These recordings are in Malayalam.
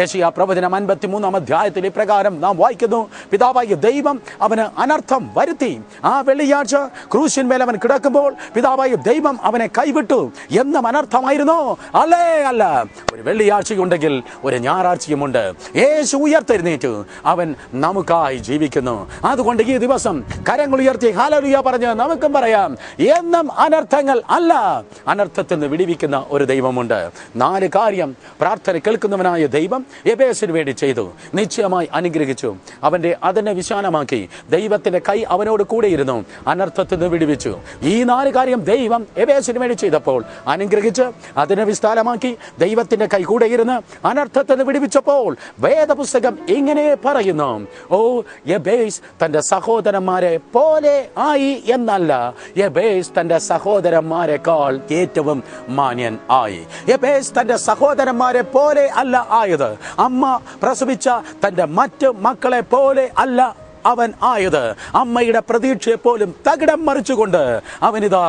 യെശയ്യാ പ്രവചനം 53-ാം അധ്യായത്തിൽ ഇപ്രകാരം നാം വായിക്കുന്നു, പിതാവായ ദൈവം അവന് അനർത്ഥം വരുത്തി. ആ വെള്ളിയാഴ്ച ക്രൂശിന്മേൽ അവൻ കിടക്കുമ്പോൾ പിതാവായ ദൈവം അവനെ കൈവിട്ടു എന്നും അനർത്ഥമായിരുന്നോ? അല്ലേ, അല്ല. ഒരു വെള്ളിയാഴ്ചയുണ്ടെങ്കിൽ ഒരു ഞായറാഴ്ചയുമുണ്ട്. യേശു ഉയർത്തെഴുന്നേറ്റു, അവൻ നമുക്കായി ജീവിക്കുന്നു. അതുകൊണ്ട് ഈ ദിവസം കരങ്ങൾ ഉയർത്തി ഹല്ലേലൂയ പറഞ്ഞ് നമുക്കും പറയാം, എന്നും അനർത്ഥങ്ങൾ അല്ല, അനർത്ഥത്തിൽ നിന്ന് വിടിവിക്കുന്ന ഒരു ദൈവമുണ്ട്. 4 കാര്യം പ്രാർത്ഥന കേൾക്കുന്നവനായ ദൈവം എബേസിന് വേണ്ടി ചെയ്തു. നിശ്ചയമായി അനുഗ്രഹിച്ചു. അതിനെ വിശാലമാക്കി. ദൈവത്തിന്റെ കൈ അവനോട് കൂടെ ഇരുന്നു, അനർത്ഥത്തിൽ നിന്ന് വിടുവിച്ചു. ഈ 4 കാര്യം ദൈവം എബേസിന് വേണ്ടി ചെയ്തപ്പോൾ അനുഗ്രഹിച്ച് അതിനെ വിശാലമാക്കി ദൈവത്തിന്റെ കൈ കൂടെ ഇരുന്ന് അനർത്ഥത്തിൽ നിന്ന് വിടുവിച്ചപ്പോൾ വേദപുസ്തകം ഇങ്ങനെ പറയുന്നു, ഓ എബേസ് തന്റെ സഹോദരന്മാരെ പോലെ ആയി എന്നല്ല, എബേസ് തന്റെ സഹോദരന്മാരെക്കാൾ ഏറ്റവും മാന്യൻ ആയി. എബേസ് തന്റെ സഹോദരന്മാരെ പോലെ അല്ല ആയത്. അമ്മ പ്രസവിച്ച തന്റെ മറ്റ് മക്കളെ പോലെ അല്ല അവൻ ആയത്. അമ്മയുടെ പ്രതീക്ഷയെ പോലും തകിടം മറിച്ചുകൊണ്ട് അവനിതാ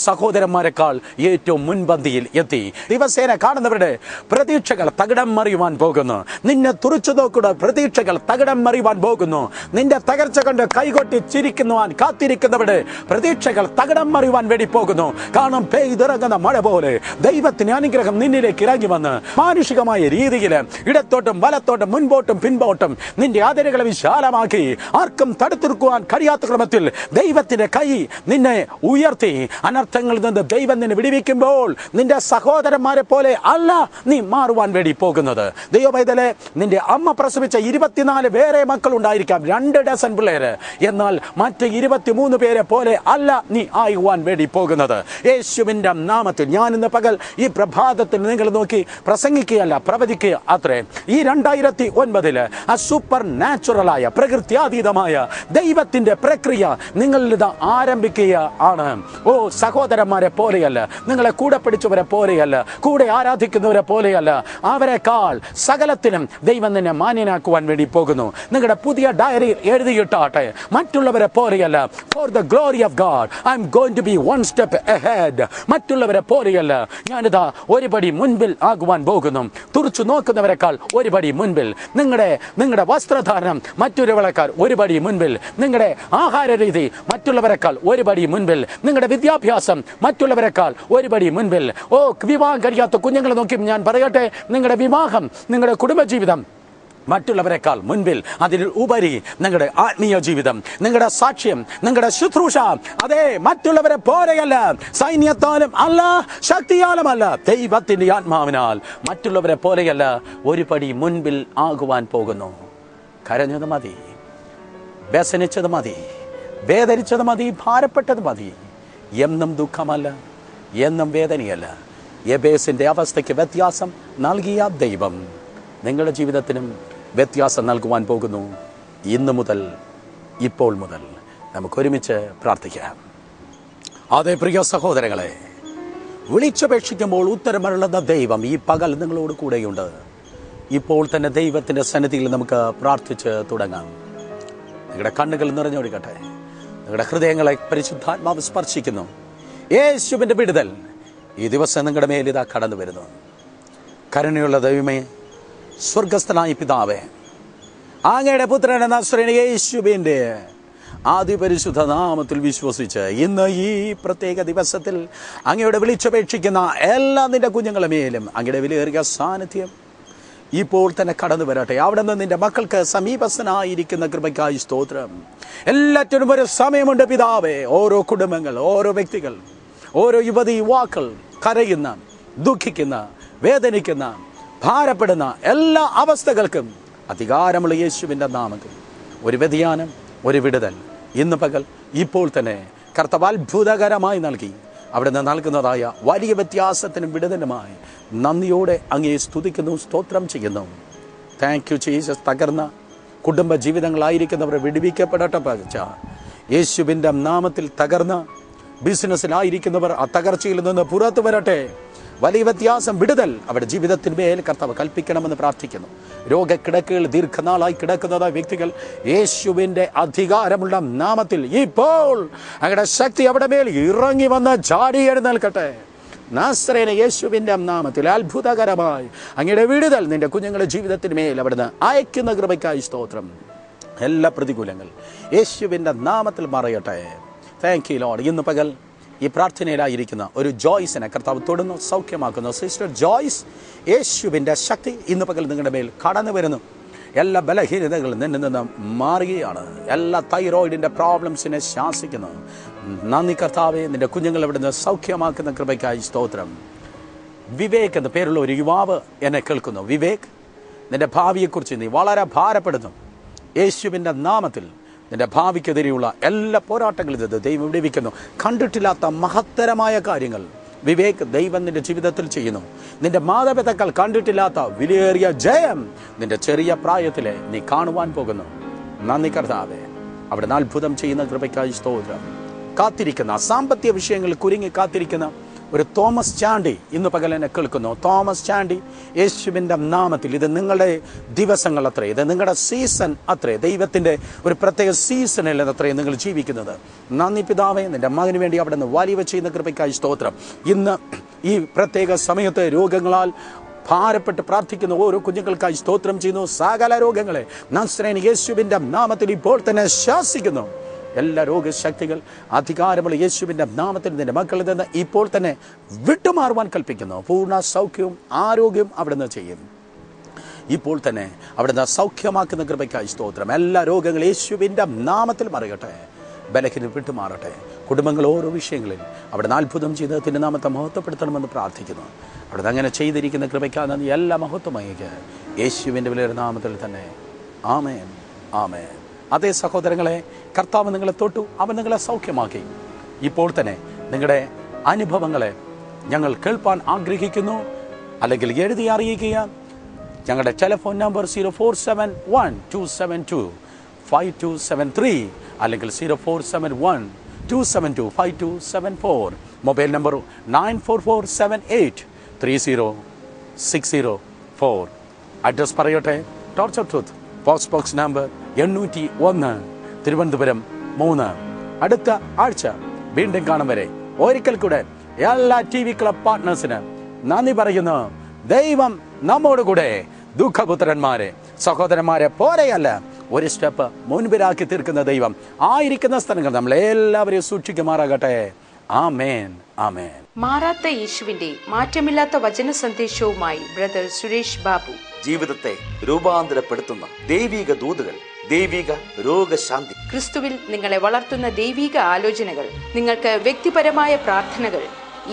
സഹോദരന്മാരെക്കാൾ ഏറ്റവും മുൻപന്തിയിൽ എത്തി. ദിവസേന കാണുന്നവരുടെ പ്രതീക്ഷകൾ തകിടം മറിയുവാൻ പോകുന്നു. നിന്നെ തുറിച്ചു നോക്കുന്ന പ്രതീക്ഷകൾ തകിടം മറിയുവാൻ പോകുന്നു. നിന്റെ തകർച്ച കണ്ട് കൈകൊട്ടി ചിരിക്കുവാൻ കാത്തിരിക്കുന്നവരുടെ പ്രതീക്ഷകൾ തകിടം മറിയുവാൻ വേണ്ടി പോകുന്നു. കാരണം പെയ്തിറങ്ങുന്ന മഴ പോലെ ദൈവത്തിന്റെ അനുഗ്രഹം നിന്നിലേക്ക് ഇറങ്ങി വന്ന് മാനുഷികമായ രീതിയിൽ ഇടത്തോട്ടും വലത്തോട്ടും മുൻപോട്ടും പിൻപോട്ടും നിന്റെ അതിരുകളെ വിശാലമാക്കി ആർക്കും തടുത്തിരിക്കുവാൻ കഴിയാത്ത ക്രമത്തിൽ ദൈവത്തിന്റെ കൈ നിന്നെ ഉയർത്തി അനർത്ഥങ്ങളിൽ നിന്ന് ദൈവം നിന്നെ വിടുവിക്കുമ്പോൾ നിന്റെ സഹോദരന്മാരെ പോലെ അല്ല നീ മാറുവാൻ വേണ്ടി പോകുന്നത്. ദൈവപൈതലേ, നിന്റെ അമ്മ പ്രസവിച്ച 24 വേറെ മക്കൾ ഉണ്ടായിരിക്കാം, 2 ഡസൻ പിള്ളേര്. എന്നാൽ മറ്റ് 23 പേരെ പോലെ അല്ല നീ ആയുവാൻ വേണ്ടി പോകുന്നത്. യേശുവിന്റെ നാമത്തിൽ ഞാൻ ഇന്ന് പകൽ ഈ പ്രഭാതത്തിൽ നിങ്ങൾ നോക്കി പ്രസംഗിക്കുകയല്ല, പ്രവചിക്കുക അത്രേ. ഈ 2009 ആ സൂപ്പർ നാച്ചുറലായ പ്രകൃത്യാതീതമായ ദൈവത്തിന്റെ പ്രക്രിയ നിങ്ങളിൽ ആരംഭിക്കുക ആണ്. സഹോദരന്മാരെ പോലെയല്ല, നിങ്ങളെ കൂടെ പിടിച്ചവരെ പോലെയല്ല, കൂടെ ആരാധിക്കുന്നവരെ പോലെയല്ല, അവരെക്കാൾ സകലത്തിനും ദൈവം നിന്നെ മാന്യനാക്കുവാൻ വേണ്ടി പോകുന്നു. നിങ്ങളുടെ പുതിയ ഡയറിയിൽ എഴുതിയിട്ടാട്ടെ, മറ്റുള്ളവരെ പോലെയല്ല. For the glory of God I am going to be 1 step ahead. മറ്റുള്ളവരെ പോലെയല്ല, ഞാനിതാ ഒരു പടി മുൻപിൽ ആകുവാൻ പോകുന്നു. തുറച്ചു നോക്കുന്നവരെക്കാൾ ഒരു പടി മുൻപിൽ. നിങ്ങളുടെ വസ്ത്രധാരണം മറ്റൊരുവളെക്കാൾ ഒരു പടി മുൻപിൽ. നിങ്ങളുടെ ആഹാര രീതി മറ്റുള്ളവരെക്കാൾ ഒരു പടി മുൻപിൽ. നിങ്ങളുടെ വിദ്യാഭ്യാസം മറ്റുള്ളവരെക്കാൾ ഒരു പടി മുൻപിൽ. വിവാഹം കഴിയാത്ത കുഞ്ഞുങ്ങളെ നോക്കി ഞാൻ പറയട്ടെ, നിങ്ങളുടെ വിവാഹം, നിങ്ങളുടെ കുടുംബജീവിതം മറ്റുള്ളവരെക്കാൾ മുൻപിൽ. അതിൽ ഉപരി നിങ്ങളുടെ ആത്മീയ ജീവിതം, നിങ്ങളുടെ സാക്ഷ്യം, നിങ്ങളുടെ ശുശ്രൂഷ, അതെ മറ്റുള്ളവരെ പോലെയല്ല, സൈന്യത്താലും അല്ല, ശക്തിയാലും അല്ല, ദൈവത്തിന്റെ ആത്മാവിനാൽ മറ്റുള്ളവരെ പോലെയല്ല, ഒരു പടി മുൻപിൽ ആകുവാൻ പോകുന്നു. കരഞ്ഞത് മതി, വ്യസനിച്ചത് മതി, വേദനിച്ചത് മതി, ഭാരപ്പെട്ടത് മതി. എന്നും ദുഃഖമല്ല, എന്നും വേദനയല്ല. എബേസിന്റെ അവസ്ഥയ്ക്ക് വ്യത്യാസം നൽകിയ ദൈവം നിങ്ങളുടെ ജീവിതത്തിനും വ്യത്യാസം നൽകുവാൻ പോകുന്നു. ഇന്ന് മുതൽ, ഇപ്പോൾ മുതൽ നമുക്കൊരുമിച്ച് പ്രാർത്ഥിക്കാം. അതേ പ്രിയ സഹോദരങ്ങളെ, വിളിച്ചപേക്ഷിക്കുമ്പോൾ ഉത്തരമരുളുന്ന ദൈവം ഈ പകൽ നിങ്ങളോട് കൂടെയുണ്ട്. ഇപ്പോൾ തന്നെ ദൈവത്തിന്റെ സന്നിധിയിൽ നമുക്ക് പ്രാർത്ഥിച്ച് തുടങ്ങാം. നിങ്ങളുടെ കണ്ണുകൾ നിറഞ്ഞൊഴുകട്ടെ. നിങ്ങളുടെ ഹൃദയങ്ങളെ പരിശുദ്ധാത്മാവ് സ്പർശിക്കുന്നു. യേശുവിന്റെ വിടുതൽ ഈ ദിവസം നിങ്ങളുടെ മേലിതാ കടന്നു വരുന്നു. കരുണയുള്ള ദൈവമേ, സ്വർഗസ്ഥനായ പിതാവേ, അങ്ങയുടെ പുത്രൻ നസ്രയനായ യേശുവിന്റെ ആദിപരിശുദ്ധ നാമത്തിൽ വിശ്വസിച്ച് ഇന്ന് ഈ പ്രത്യേക ദിവസത്തിൽ അങ്ങയുടെ വിളിച്ചപേക്ഷിക്കുന്ന എല്ലാ നിന്റെ കുഞ്ഞുങ്ങളുടെ മേലും അങ്ങയുടെ വിലയേറിയ സാന്നിധ്യം ഇപ്പോൾ തന്നെ കടന്നു വരട്ടെ. അവിടെ നിന്ന് നിന്റെ മക്കൾക്ക് സമീപസ്ഥനായിരിക്കുന്ന കൃപയ്ക്കായി സ്തോത്രം. എല്ലാറ്റിനും ഒരു സമയമുണ്ട് പിതാവേ. ഓരോ കുടുംബങ്ങൾ, ഓരോ വ്യക്തികൾ, ഓരോ യുവതി യുവാക്കൾ കരയുന്ന, ദുഃഖിക്കുന്ന, വേദനിക്കുന്ന, ഭാരപ്പെടുന്ന എല്ലാ അവസ്ഥകൾക്കും അധികാരമുള്ള യേശുവിൻ്റെ നാമത്തിൽ ഒരു വ്യതിയാനം, ഒരു വിടുതൽ ഇന്ന് പകൽ ഇപ്പോൾ തന്നെ കർത്താവ് അത്ഭുതകരമായി നൽകി. അവിടുന്ന് നൽകുന്നതായ വലിയ വ്യത്യാസത്തിനും വിടുതലുമായി നന്ദിയോടെ അങ്ങയെ സ്തുതിക്കുന്നു, സ്തോത്രം ചെയ്യുന്നു. Thank you Jesus. തകർന്ന കുടുംബ ജീവിതങ്ങളായിരിക്കുന്നവരെ വിടുവിക്കപ്പെടട്ടെ പകച്ച യേശുവിൻ്റെ നാമത്തിൽ. തകർന്ന ബിസിനസ്സിലായിരിക്കുന്നവർ ആ തകർച്ചയിൽ നിന്ന് പുറത്തു വരട്ടെ. വലിയ വ്യത്യാസം, വിടുതൽ അവരുടെ ജീവിതത്തിന്മേൽ കർത്താവ് കൽപ്പിക്കണമെന്ന് പ്രാർത്ഥിക്കുന്നു. രോഗക്കിടക്കുകൾ ദീർഘനാളായി കിടക്കുന്നതായ വ്യക്തികൾ യേശുവിൻ്റെ അധികാരമുള്ള നാമത്തിൽ ഇപ്പോൾ അങ്ങയുടെ ശക്തി അവിടെ മേൽ ഇറങ്ങി വന്ന് ചാടി എഴുന്നേൽക്കട്ടെ. നാസറേന യേശുവിൻ്റെ നാമത്തിൽ അത്ഭുതകരമായി അങ്ങയുടെ വിടുതൽ നിന്റെ കുഞ്ഞുങ്ങളുടെ ജീവിതത്തിന് മേൽ അവിടുന്ന് അയക്കുന്ന കൃപയ്ക്കായി സ്തോത്രം. എല്ലാ പ്രതികൂലങ്ങൾ യേശുവിൻ്റെ നാമത്തിൽ മറയട്ടെ. Thank you Lord. ഇന്ന് പകൽ ഈ പ്രാർത്ഥനയിലായിരിക്കുന്ന ഒരു ജോയ്സിനെ കർത്താവ് തൊടുന്നു, സൗഖ്യമാക്കുന്നു. സിസ്റ്റർ ജോയ്സ്, യേശുവിൻ്റെ ശക്തി ഇന്ന് പകൽ നിങ്ങളുടെ മേൽ കടന്നു വരുന്നു. എല്ലാ ബലഹീനതകളും നിന്നിൽ നിന്ന് മാറുകയാണ്. എല്ലാ തൈറോയിഡിൻ്റെ പ്രോബ്ലംസിനെ ശാസിക്കുന്നു. നന്ദി കർത്താവേ, നിന്റെ കുഞ്ഞുങ്ങൾ ഇവിടുന്ന് സൗഖ്യമാക്കുന്ന കൃപയ്ക്കായി സ്തോത്രം. വിവേക് എന്ന പേരുള്ള ഒരു യുവാവ് എന്നെ കേൾക്കുന്നു. വിവേക്, നിന്റെ ഭാവിയെക്കുറിച്ച് നീ വളരെ ഭാരപ്പെടുന്നു. യേശുവിൻ്റെ നാമത്തിൽ നിന്റെ ഭാവിക്കെതിരെയുള്ള എല്ലാ പോരാട്ടങ്ങളിൽ ഇത് ദൈവം വിടുവിക്കുന്നു. കണ്ടിട്ടില്ലാത്ത മഹത്തരമായ കാര്യങ്ങൾ വിവേക് ദൈവം നിന്റെ ജീവിതത്തിൽ ചെയ്യുന്നു. നിന്റെ മാതാപിതാക്കൾ കണ്ടിട്ടില്ലാത്ത വിലയേറിയ ജയം നിന്റെ ചെറിയ പ്രായത്തിലെ നീ കാണുവാൻ പോകുന്നു. നന്ദി കർത്താവേ, അവിടെ അത്ഭുതം ചെയ്യുന്ന കൃപയ്ക്കായി സ്തോത്രം. കാത്തിരിക്കുന്ന സാമ്പത്തിക വിഷയങ്ങളിൽ കുരുങ്ങി കാത്തിരിക്കുന്ന ഒരു തോമസ് ചാണ്ടി ഇന്ന് പകൽ എന്നെ കേൾക്കുന്നു. തോമസ് ചാണ്ടി, യേശുവിൻ്റെ നാമത്തിൽ ഇത് നിങ്ങളുടെ ദിവസങ്ങൾ അത്രേ, ഇത് നിങ്ങളുടെ സീസൺ അത്രേ. ദൈവത്തിൻ്റെ ഒരു പ്രത്യേക സീസണിൽ അത്രേ നിങ്ങൾ ജീവിക്കുന്നത്. നന്ദി പിതാവേ, നിന്റെ മകന് വേണ്ടി അവിടെ നിന്ന് വലിയ ചെയ്യുന്ന കൃപയ്ക്കായി സ്തോത്രം. ഇന്ന് ഈ പ്രത്യേക സമയത്ത് രോഗങ്ങളാൽ ഭാരപ്പെട്ട് പ്രാർത്ഥിക്കുന്ന ഓരോ കുഞ്ഞുങ്ങൾക്കായി സ്തോത്രം ചെയ്യുന്നു. സകല രോഗങ്ങളെ നസ്രേൻ യേശുവിൻ്റെ നാമത്തിൽ ഇപ്പോൾ തന്നെ ശാസിക്കുന്നു. എല്ലാ രോഗശക്തികൾ അധികാരമുള്ള യേശുവിൻ്റെ നാമത്തിൽ നിന്റെ മക്കളിൽ നിന്ന് ഇപ്പോൾ തന്നെ വിട്ടുമാറുവാൻ കൽപ്പിക്കുന്നു. പൂർണ്ണ സൗഖ്യവും ആരോഗ്യവും അവിടുന്ന് ചെയ്യും. ഇപ്പോൾ തന്നെ അവിടുന്ന് സൗഖ്യമാക്കുന്ന കൃപയ്ക്കായി സ്തോത്രം. എല്ലാ രോഗങ്ങളും യേശുവിൻ്റെ നാമത്തിൽ മറിയട്ടെ. ബലഹീനത വിട്ടുമാറട്ടെ. കുടുംബങ്ങൾ ഓരോ വിഷയങ്ങളിൽ അവിടുന്ന് അത്ഭുതം ചെയ്ത് തിന്റെ നാമത്തെ മഹത്വപ്പെടുത്തണമെന്ന് പ്രാർത്ഥിക്കുന്നു. അവിടുന്ന് അങ്ങനെ ചെയ്തിരിക്കുന്ന കൃപയ്ക്കാണ് എല്ലാ മഹത്വമയക്ക് യേശുവിൻ്റെ വലിയ നാമത്തിൽ തന്നെ. ആമേൻ, ആമേൻ. അതേ സഹോദരങ്ങളെ, കർത്താവ് നിങ്ങളെ തൊട്ടു, അവൻ നിങ്ങളെ സൗഖ്യമാക്കി. ഇപ്പോൾ തന്നെ നിങ്ങളുടെ അനുഭവങ്ങളെ ഞങ്ങൾ കേൾപ്പാൻ ആഗ്രഹിക്കുന്നു. അല്ലെങ്കിൽ എഴുതി അറിയിക്കുക. ഞങ്ങളുടെ ടെലിഫോൺ നമ്പർ 0471-272-5273 അല്ലെങ്കിൽ 0471-272-5274. Mobile number 9447830604. അഡ്രസ് പറയട്ടെ. Torch off truth, post box number 801, Thiruvananthapuram 3. അടുത്ത ആഴ്ച വീണ്ടും കാണും വരെ ഒരിക്കൽ കൂടെ എല്ലാ TV ക്ലബ് പാർട്ട്നേഴ്സിന് നന്ദി പറയുന്നു. ദൈവം നമ്മോട് കൂടെ. ദുഃഖപുത്രന്മാരെ, സഹോദരന്മാരെ പോലെയല്ല, ഒരു സ്റ്റെപ്പ് മുൻപിലാക്കി തീർക്കുന്ന ദൈവം ആയിരിക്കുന്ന സ്ഥലങ്ങൾ നമ്മളെല്ലാവരെയും സൂക്ഷിക്കുമാറാകട്ടെ. ആമേൻ, ആമേൻ. മാറാത്ത യേശുവിന്റെ മാറ്റമില്ലാത്ത വചന സന്ദേശവുമായി ബ്രദർ സുരേഷ് ബാബു. ജീവിതത്തെ രൂപാന്തരപ്പെടുത്തുന്ന ദൈവിക ദൂതുകൾ, ദൈവിക രോഗശാന്തി, ക്രിസ്തുവിൽ നിങ്ങളെ വളർത്തുന്ന ദൈവിക ആലോചനകൾ, നിങ്ങൾക്ക് വ്യക്തിപരമായ പ്രാർത്ഥനകൾ,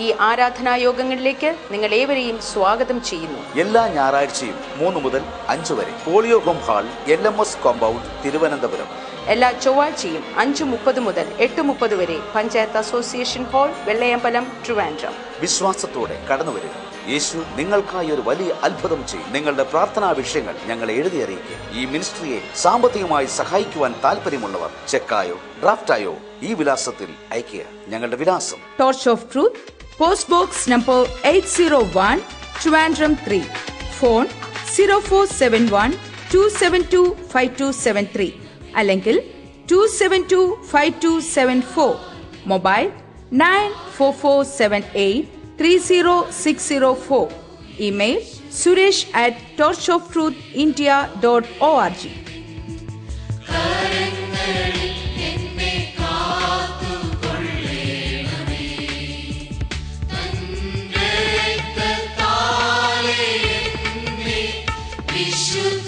ഈ ആരാധനായോഗങ്ങളിലേക്ക് നിങ്ങൾ ഏവരെയും സ്വാഗതം ചെയ്യുന്നു. എല്ലാ ഞായറാഴ്ചയും 3 മുതൽ 5 വരെ polio home hall, LMS compound, Thiruvananthapuram. എല്ലാ ചൊവ്വാഴ്ചയും 5:30 മുതൽ 8:30 വരെ പഞ്ചായത്ത് അസോസിയേഷൻ ഹാൾ, വെള്ളയമ്പലം, ട്രിവാൻഡ്രം. വിശ്വാസത്തോടെ കടന്നു വരിക. യേശു നിങ്ങൾക്കായി ഒരു വലിയ അത്ഭുതം ചെയ്യും. നിങ്ങളുടെ പ്രാർത്ഥനാ വിഷയങ്ങൾ ഞങ്ങളെ എഴുതി അറിയിക്കുക. ഈ മിനിസ്ട്രിയെ സാമ്പത്തികമായി സഹായിക്കുവാൻ താല്പര്യമുള്ളവർ ചെക്കായോ ഡ്രാഫ്റ്റായോ ഈ വിലാസത്തിൽ അയക്കുക. ഞങ്ങളുടെ വിലാസം: torch off truth, post box number 801, Trivandrum 3. Phone 0471-272-5273 അല്ലെങ്കിൽ 272-5274. മൊബൈൽ 9447830604. Email suresh@torchoftruthindia.org. വിശുദ്ധ